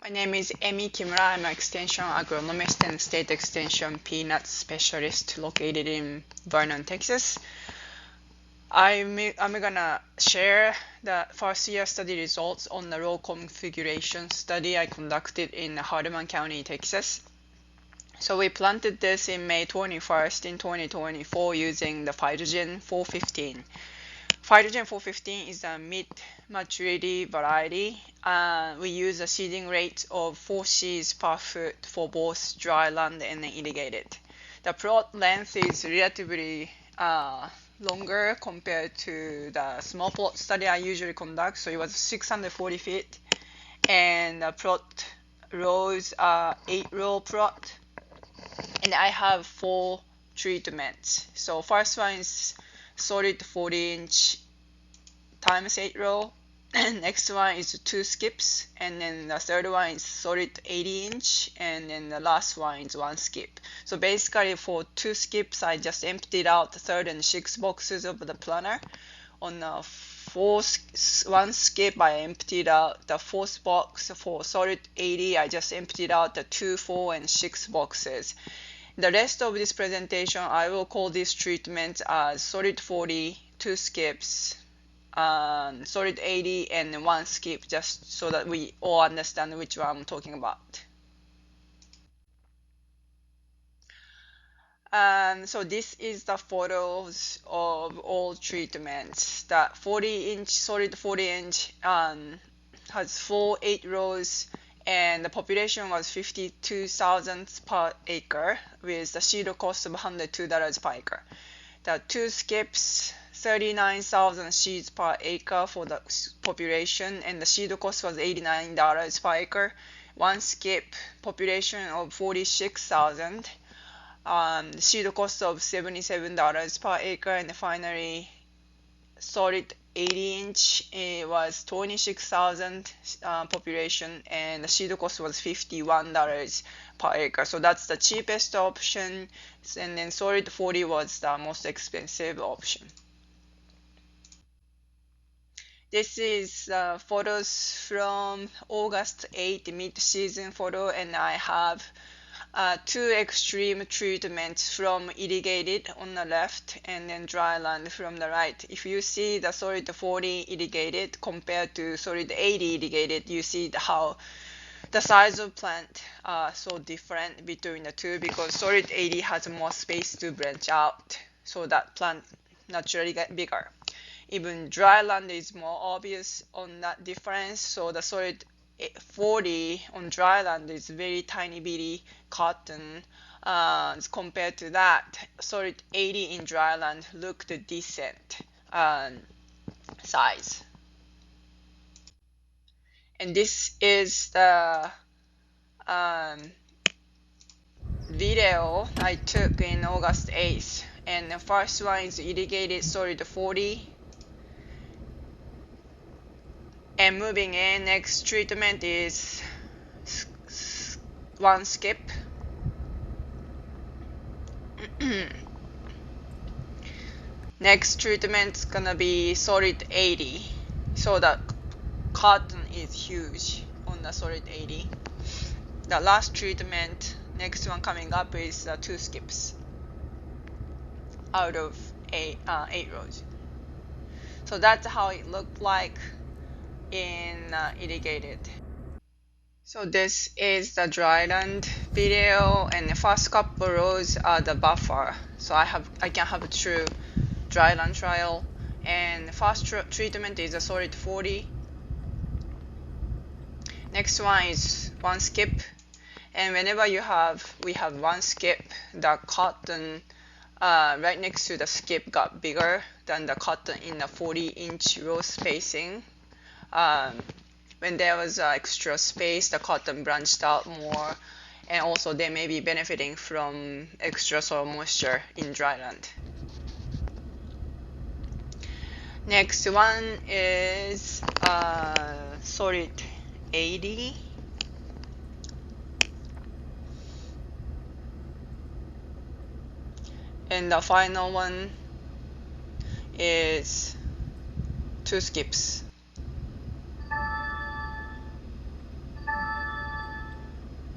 My name is Emi Kimura. I'm an extension agronomist and state extension peanut specialist located in Vernon, Texas. I'm gonna share the first year study results on the row configuration study I conducted in Hardeman County, Texas. So we planted this in May 21st in 2024 using the Irrigation 415. Irrigation 415 is a mid-maturity variety. We use a seeding rate of 4 seeds per foot for both dry land and irrigated. The plot length is relatively longer compared to the small plot study I usually conduct, so it was 640 feet, and the plot rows are 8-row plot, and I have 4 treatments. So first one is solid 40-inch times 8-row. Next one is 2 skips, and then the third one is solid 80-inch, and then the last one is 1 skip. So basically for 2 skips, I just emptied out the third and 6th boxes of the planter. On the 1 skip, I emptied out the 4th box. For solid 80, I just emptied out the 2, 4, and 6 boxes. The rest of this presentation, I will call this treatment as solid 40, 2 skips, solid 80, and 1 skip, just so that we all understand which one I'm talking about. So this is the photos of all treatments. The 40-inch, solid 40-inch has 4 8-rows, and the population was 52,000 per acre with the seed cost of $102 per acre. The 2 skips, 39,000 seeds per acre for the population, and the seed cost was $89 per acre. 1 skip, population of 46,000, seed cost of $77 per acre, and finally solid 80-inch, it was 26,000 population, and the seed cost was $51 per acre. So that's the cheapest option, and then solid 40 was the most expensive option. This is photos from August 8 mid-season photo, and I have 2 extreme treatments from irrigated on the left and then dry land from the right. If you see the solid 40 irrigated compared to solid 80 irrigated, you see how the size of plant are so different between the two, because solid 80 has more space to branch out, so that plant naturally get bigger. Even dry land is more obvious on that difference, so the solid 40 on dry land is very tiny bitty cotton. Compared to that, solid 80 in dry land looked decent size. And this is the video I took in August 8th. And the first one is irrigated solid 40. And moving in, next treatment is 1 skip. Next treatment is gonna be solid 80. So the cotton is huge on the solid 80. The last treatment, next one coming up, is 2 skips out of 8 rows. So that's how it looked like in irrigated. So this is the dry land video, and the first couple rows are the buffer, so I can have a true dry land trial. And the first treatment is a solid 40. Next one is 1 skip, and whenever we have 1 skip, the cotton right next to the skip got bigger than the cotton in the 40-inch row spacing. When there was extra space, the cotton branched out more, and also they may be benefiting from extra soil moisture in dry land. Next one is solid 80. And the final one is 2 skips.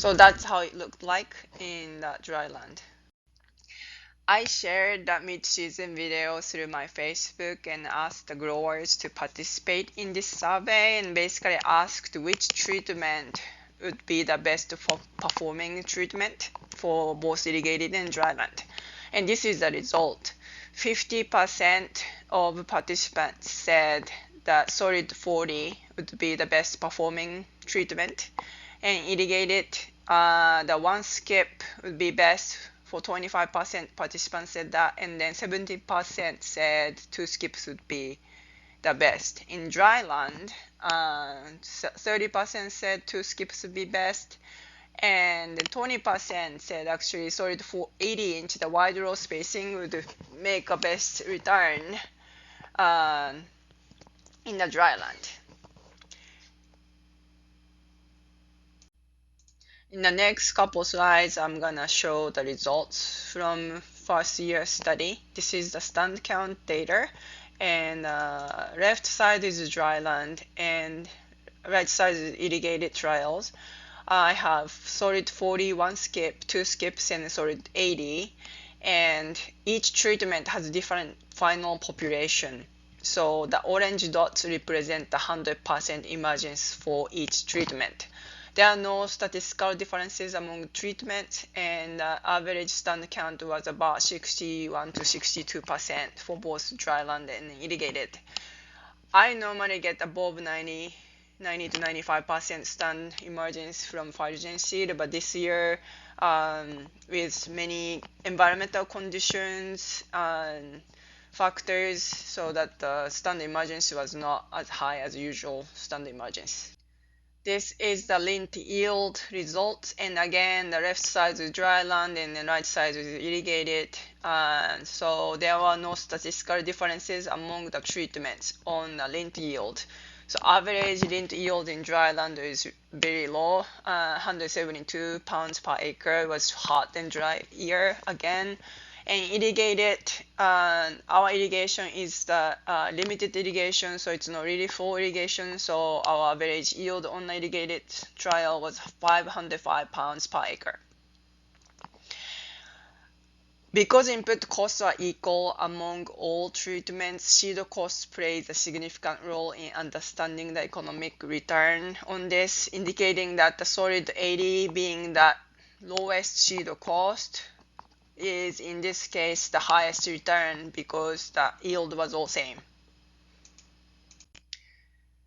So that's how it looked like in the dry land. I shared that mid-season video through my Facebook and asked the growers to participate in this survey and basically asked which treatment would be the best performing treatment for both irrigated and dry land. And this is the result. 50% of participants said that solid 40 would be the best performing treatment, and irrigated, the one skip would be best for 25% participants said that, and then 70% said two skips would be the best. In dry land, 30% said two skips would be best, and 20% said actually solid for 80-inch, the wide row spacing would make a best return in the dry land. In the next couple slides, I'm gonna show the results from first year study. This is the stand count data, and left side is dry land and right side is irrigated trials. I have solid 40, one skip, two skips, and solid 80, and each treatment has different final population. So the orange dots represent the 100% emergence for each treatment. There are no statistical differences among treatments, and the average stand count was about 61 to 62% for both dry land and irrigated. I normally get above 90 to 95% stand emergence from phytogen seed, but this year, with many environmental conditions and factors, so that the stand emergence was not as high as usual stand emergence. This is the lint yield results, and again the left side is dry land and the right side is irrigated, so there were no statistical differences among the treatments on the lint yield. So average lint yield in dry land is very low, 172 pounds per acre. It was hot and dry year again. And irrigated, our irrigation is the limited irrigation, so it's not really full irrigation. So our average yield on the irrigated trial was 505 pounds per acre. Because input costs are equal among all treatments, seed cost plays a significant role in understanding the economic return on this, indicating that the solid 80 being the lowest seed cost is in this case the highest return because the yield was all same.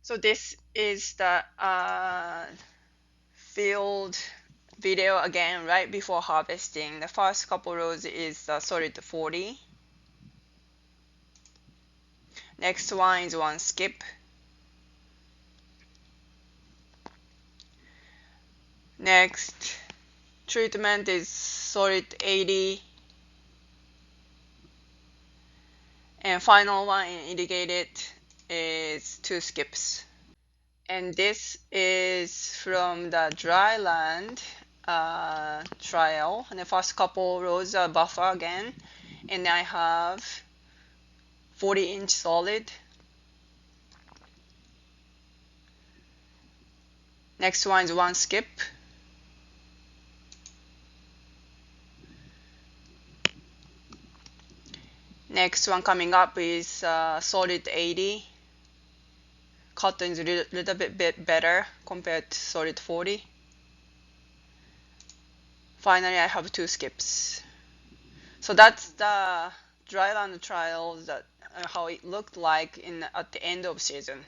So this is the field video again right before harvesting. The first couple rows is solid 40. Next one is one skip. Next treatment is solid 80. And final one in irrigated is two skips. And this is from the dry land trial. And the first couple rows are buffer again. And I have 40-inch solid. Next one is one skip. Next one coming up is solid 80. Cotton is a little bit better compared to solid 40. Finally, I have two skips. So that's the dry land trials, that how it looked like at the end of season.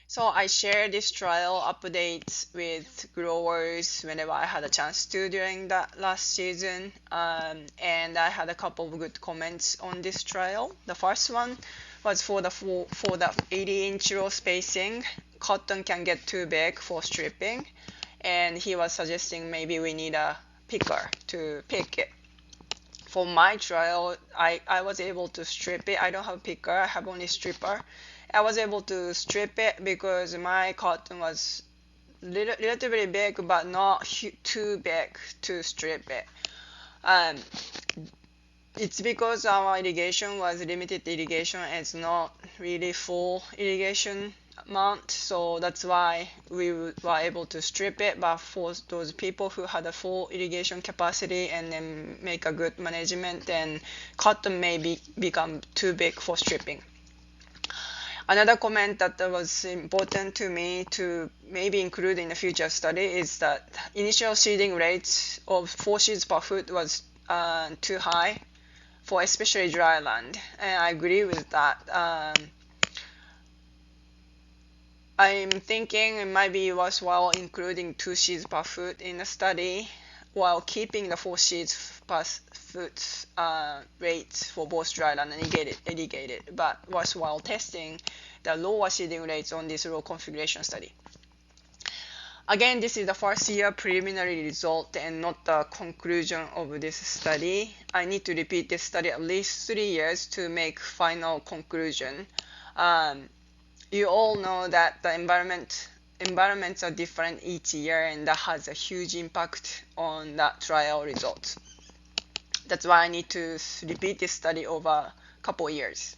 So I share this trial updates with growers whenever I had a chance to during that last season, and I had a couple of good comments on this trial. The first one was for the 80-inch row spacing. Cotton can get too big for stripping, and he was suggesting maybe we need a picker to pick it. For my trial, I was able to strip it. I don't have a picker, I have only stripper. I was able to strip it because my cotton was relatively big, but not too big to strip it. It's because our irrigation was limited irrigation and it's not really full irrigation. amount, so that's why we were able to strip it. But for those people who had a full irrigation capacity and then make a good management, then cotton may become too big for stripping. Another comment that was important to me to maybe include in the future study is that initial seeding rates of 4 seeds per foot was too high for especially dry land, and I agree with that. I'm thinking it might be worthwhile including 2 seeds per foot in the study while keeping the 4 seeds per foot rates for both dry land and irrigated, but worthwhile testing the lower seeding rates on this row configuration study. Again, this is the first year preliminary result and not the conclusion of this study. I need to repeat this study at least 3 years to make final conclusion. You all know that the environments are different each year, and that has a huge impact on the trial results. That's why I need to repeat this study over a couple years.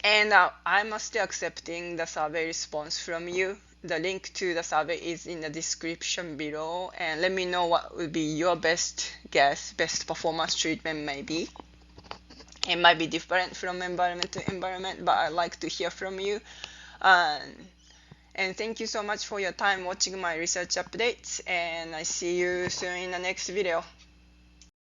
And I'm still accepting the survey response from you. The link to the survey is in the description below, and let me know what would be your best guess, best performance treatment maybe. It might be different from environment to environment, but I'd like to hear from you. And thank you so much for your time watching my research updates, and I see you soon in the next video.